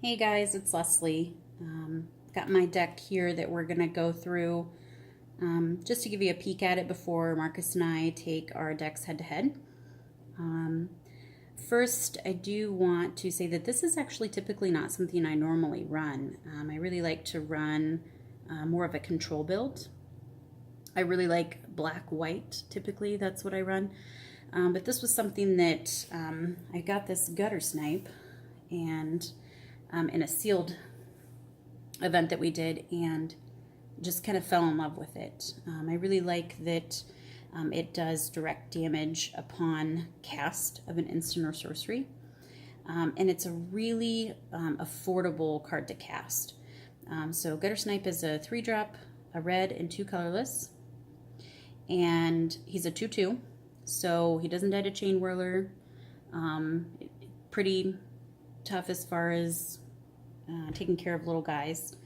Hey guys, it's Leslie. Got my deck here that we're going to go through just to give you a peek at it before Marcus and I take our decks head to head. First, I do want to say that this is actually typically not something I normally run. I really like to run more of a control build. I really like black-white, typically that's what I run. But this was something that I got this Guttersnipe and in a sealed event that we did and just kind of fell in love with it. I really like that it does direct damage upon cast of an instant or sorcery. And it's a really affordable card to cast. So Guttersnipe is a 3-drop, a red, and 2 colorless. And he's a 2/2, so he doesn't die to Chain Whirler. Pretty tough as far as taking care of little guys.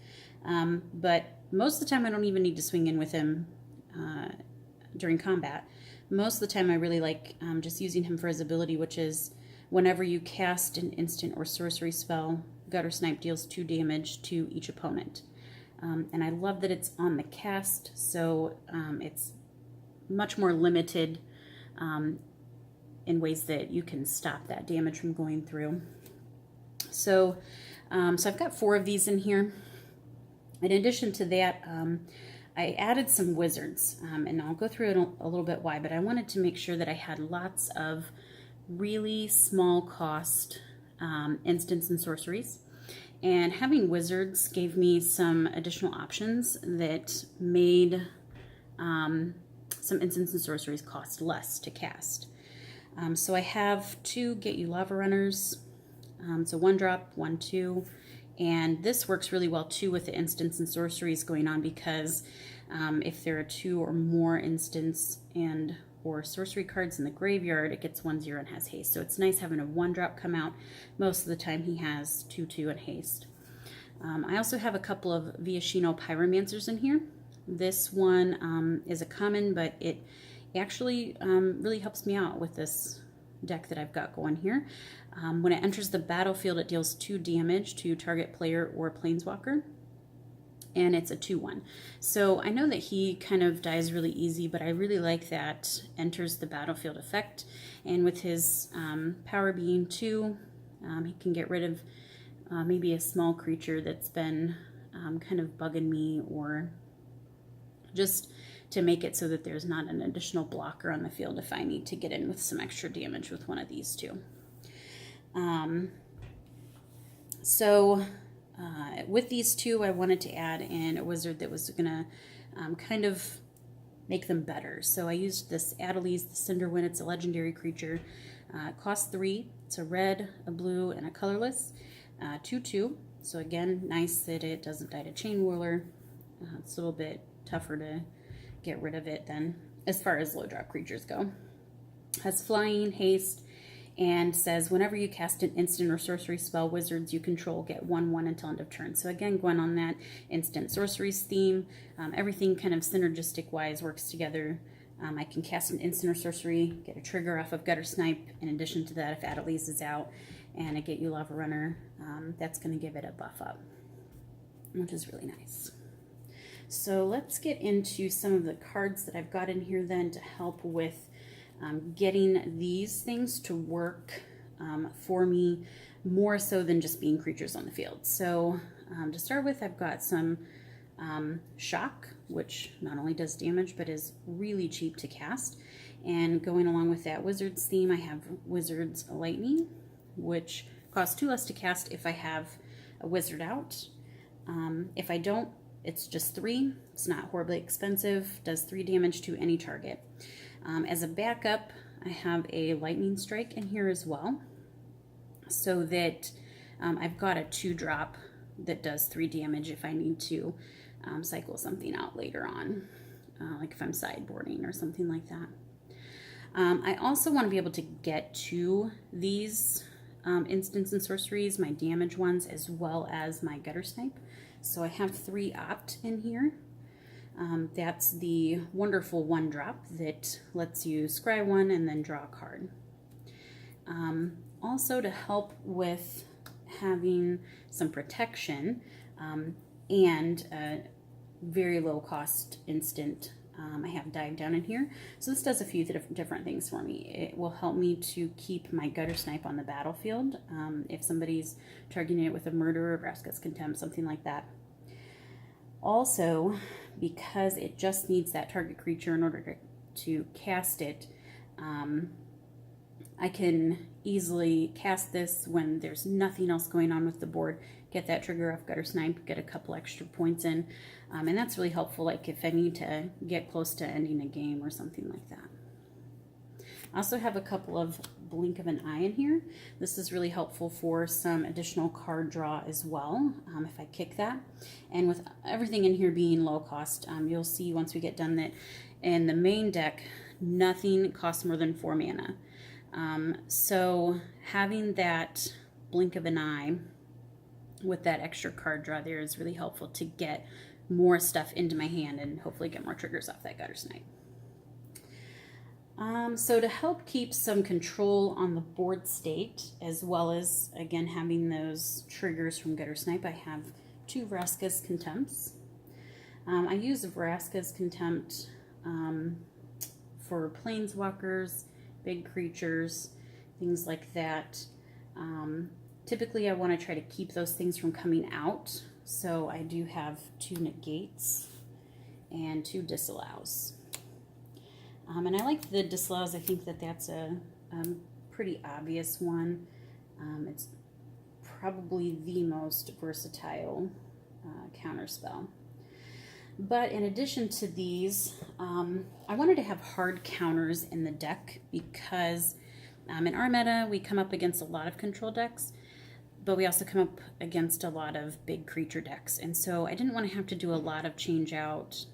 But most of the time I don't even need to swing in with him during combat. Most of the time I really like just using him for his ability, which is whenever you cast an instant or sorcery spell, Guttersnipe deals 2 damage to each opponent. And I love that it's on the cast, so it's much more limited in ways that you can stop that damage from going through. So I've got 4 of these in here. In addition to that, I added some wizards, and I'll go through it a little bit why, but I wanted to make sure that I had lots of really small cost instants and sorceries. And having wizards gave me some additional options that made some instants and sorceries cost less to cast. So I have 2 Get You Lava Runners. So 1-drop, 1/2, and this works really well too with the instants and sorceries going on because if there are 2 or more instants and or sorcery cards in the graveyard, it gets 1/0 and has haste. So it's nice having a 1-drop come out. Most of the time he has 2/2 and haste. I also have a couple of Viashino Pyromancers in here. This one is a common, but it actually really helps me out with this deck that I've got going here. When it enters the battlefield, it deals 2 damage to target player or planeswalker, and it's a 2/1. So I know that he kind of dies really easy, but I really like that enters the battlefield effect. And with his power being 2, he can get rid of maybe a small creature that's been kind of bugging me, or just to make it so that there's not an additional blocker on the field if I need to get in with some extra damage with one of these 2. With these 2, I wanted to add in a wizard that was going to kind of make them better. So I used this Adeliz, the Cinderwind. It's a legendary creature. It costs 3. It's a red, a blue, and a colorless. 2/2. So again, nice that it doesn't die to Chain Whirler. It's a little bit tougher to get rid of it than as far as low drop creatures go. Has flying, haste, and says whenever you cast an instant or sorcery spell, wizards you control get 1/1 until end of turn. So again, going on that instant sorceries theme, everything kind of synergistic wise works together. I can cast an instant or sorcery, get a trigger off of Guttersnipe. In addition to that, if Adeliz is out and I Get You Lava Runner, that's going to give it a buff up, which is really nice. So let's get into some of the cards that I've got in here then to help with getting these things to work for me more so than just being creatures on the field. So to start with, I've got some Shock, which not only does damage but is really cheap to cast. And going along with that Wizards theme, I have Wizards Lightning, which costs 2 less to cast if I have a wizard out. If I don't, it's just 3. It's not horribly expensive. Does 3 damage to any target. As a backup, I have a Lightning Strike in here as well, so that I've got a 2-drop that does 3 damage if I need to cycle something out later on, like if I'm sideboarding or something like that. I also want to be able to get to these instants and sorceries, my damage ones, as well as my Guttersnipe. So I have 3 opt in here. That's the wonderful 1-drop that lets you scry 1 and then draw a card. Also, to help with having some protection and a very low cost instant. I have dive down in here. So this does a few different things for me. It will help me to keep my Guttersnipe on the battlefield if somebody's targeting it with a murder or Vraska's Contempt, something like that. Also, because it just needs that target creature in order to cast it, I can easily cast this when there's nothing else going on with the board, get that trigger off Guttersnipe, get a couple extra points in, and that's really helpful, like if I need to get close to ending a game or something like that. I also have a couple of blink of an eye in here. This is really helpful for some additional card draw as well, if I kick that. And with everything in here being low cost, you'll see once we get done that in the main deck, nothing costs more than 4 mana. So having that blink of an eye with that extra card draw there is really helpful to get more stuff into my hand and hopefully get more triggers off that Guttersnipe. So to help keep some control on the board state, as well as, again, having those triggers from Guttersnipe, I have 2 Vraska's Contempts. I use Vraska's Contempt for planeswalkers, big creatures, things like that. Typically I want to try to keep those things from coming out, so I do have 2 negates and 2 disallows. And I like the disallows. I think that that's a pretty obvious one. It's probably the most versatile counterspell. But in addition to these, I wanted to have hard counters in the deck because in our meta, we come up against a lot of control decks, but we also come up against a lot of big creature decks. And so I didn't want to have to do a lot of change out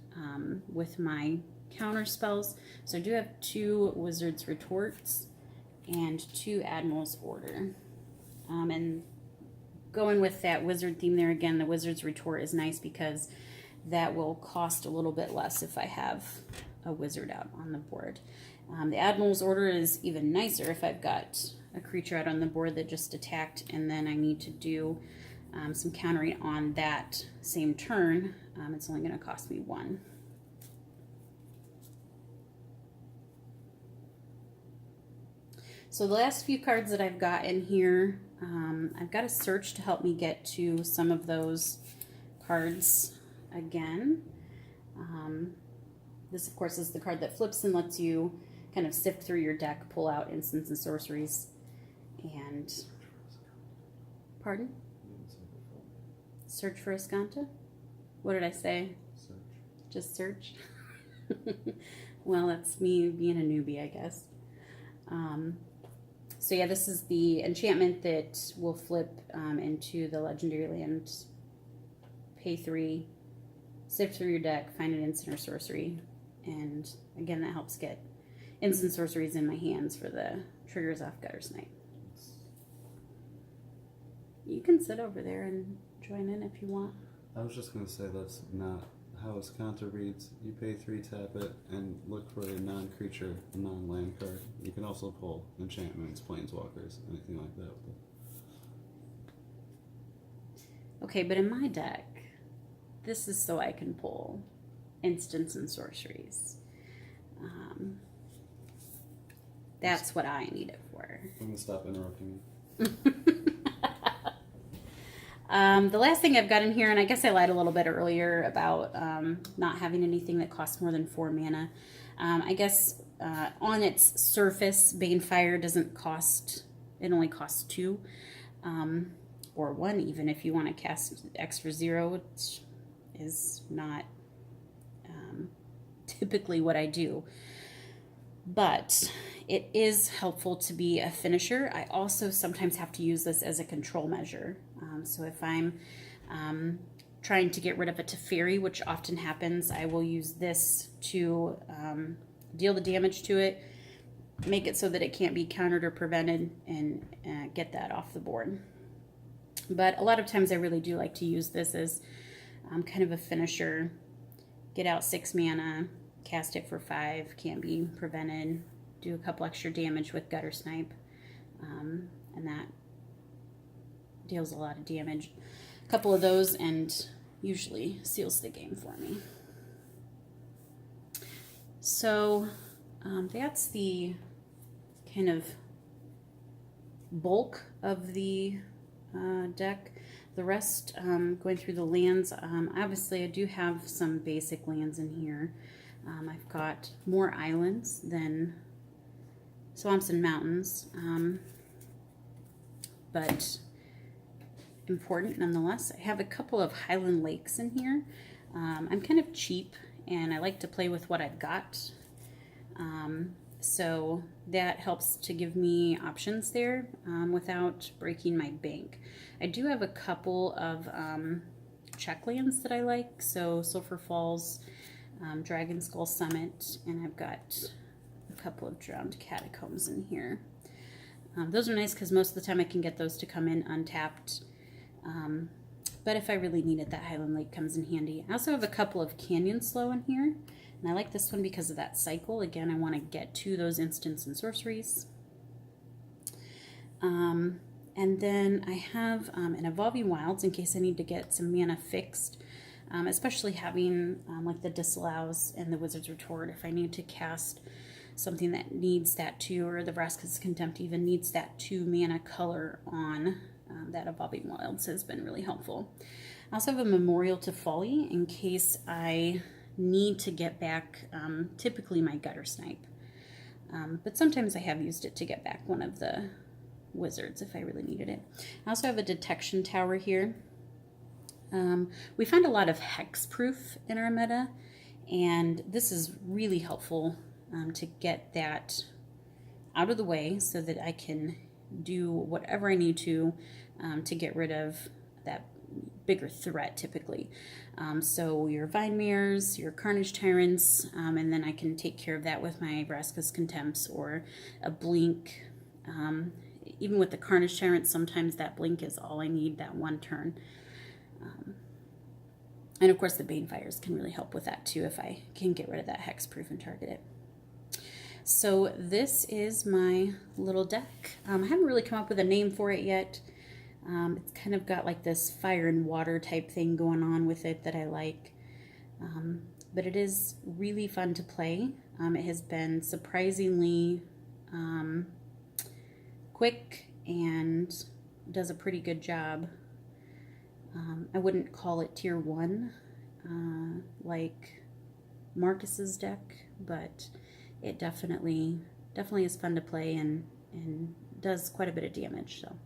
with my counter spells. So I do have 2 Wizard's Retorts and 2 Admiral's Order. And going with that wizard theme there again, the Wizard's Retort is nice because that will cost a little bit less if I have a wizard out on the board. The Admiral's Order is even nicer if I've got a creature out on the board that just attacked and then I need to do some countering on that same turn. It's only going to cost me 1. So the last few cards that I've got in here, I've got a search to help me get to some of those cards again. This, of course, is the card that flips and lets you kind of sift through your deck, pull out instants and sorceries, and... Pardon? Search for Ascanta? What did I say? Search. Just search? Well, that's me being a newbie, I guess. So yeah, this is the enchantment that will flip into the legendary land. Pay 3, sift through your deck, find an instant or sorcery, and again that helps get instant sorceries in my hands for the triggers off Guttersnipe. You can sit over there and join in if you want. I was just going to say that's not how Ascanta reads. You pay 3, tap it, and look for a non-creature, non-land card. You can also pull enchantments, planeswalkers, anything like that. Okay, but in my deck, this is so I can pull instants and sorceries. That's what I need it for. I'm going to stop interrupting you. The last thing I've got in here, and I guess I lied a little bit earlier about not having anything that costs more than 4 mana. I guess on its surface, Banefire doesn't cost, it only costs 2. Or 1 even if you want to cast extra 0, which is not typically what I do. But it is helpful to be a finisher. I also sometimes have to use this as a control measure. So if I'm trying to get rid of a Teferi, which often happens, I will use this to deal the damage to it, make it so that it can't be countered or prevented, and get that off the board. But a lot of times I really do like to use this as kind of a finisher. Get out 6 mana, cast it for 5, can't be prevented, do a couple extra damage with Guttersnipe, and that deals a lot of damage. A couple of those and usually seals the game for me. So that's the kind of bulk of the deck. The rest, going through the lands, obviously I do have some basic lands in here. I've got more islands than swamps and mountains, but important nonetheless. I have a couple of highland lakes in here. I'm kind of cheap and I like to play with what I've got. So that helps to give me options there without breaking my bank. I do have a couple of checklands that I like. So Sulphur Falls, Dragon Skull Summit, and I've got a couple of Drowned Catacombs in here. Those are nice because most of the time I can get those to come in untapped. But if I really need it, that Highland Lake comes in handy. I also have a couple of Canyon Slow in here. And I like this one because of that cycle. Again, I want to get to those instants and sorceries. And then I have an Evolving Wilds in case I need to get some mana fixed. Especially having like the Disallows and the Wizard's Retort if I need to cast something that needs that 2, or the Vraska's Contempt even needs that 2 mana color on. That Evolving Wilds has been really helpful. I also have a Memorial to Folly in case I need to get back typically my Guttersnipe. But sometimes I have used it to get back one of the wizards if I really needed it. I also have a Detection Tower here. We find a lot of hexproof in our meta, and this is really helpful to get that out of the way so that I can do whatever I need to get rid of that bigger threat typically. So your Vine Mares, your Carnage Tyrants, and then I can take care of that with my Vraska's Contempts or a Blink. Even with the Carnage Tyrants, sometimes that Blink is all I need that one turn. And of course the Banefires can really help with that too if I can get rid of that hexproof and target it. So this is my little deck. I haven't really come up with a name for it yet. It's kind of got like this fire and water type thing going on with it that I like. But it is really fun to play. It has been surprisingly quick and does a pretty good job. I wouldn't call it tier 1 like Marcus's deck, but it definitely is fun to play and does quite a bit of damage. So,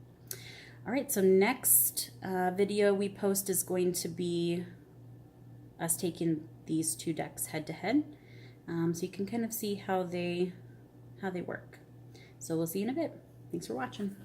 all right. So next video we post is going to be us taking these 2 decks head to head, so you can kind of see how they work. So we'll see you in a bit. Thanks for watching.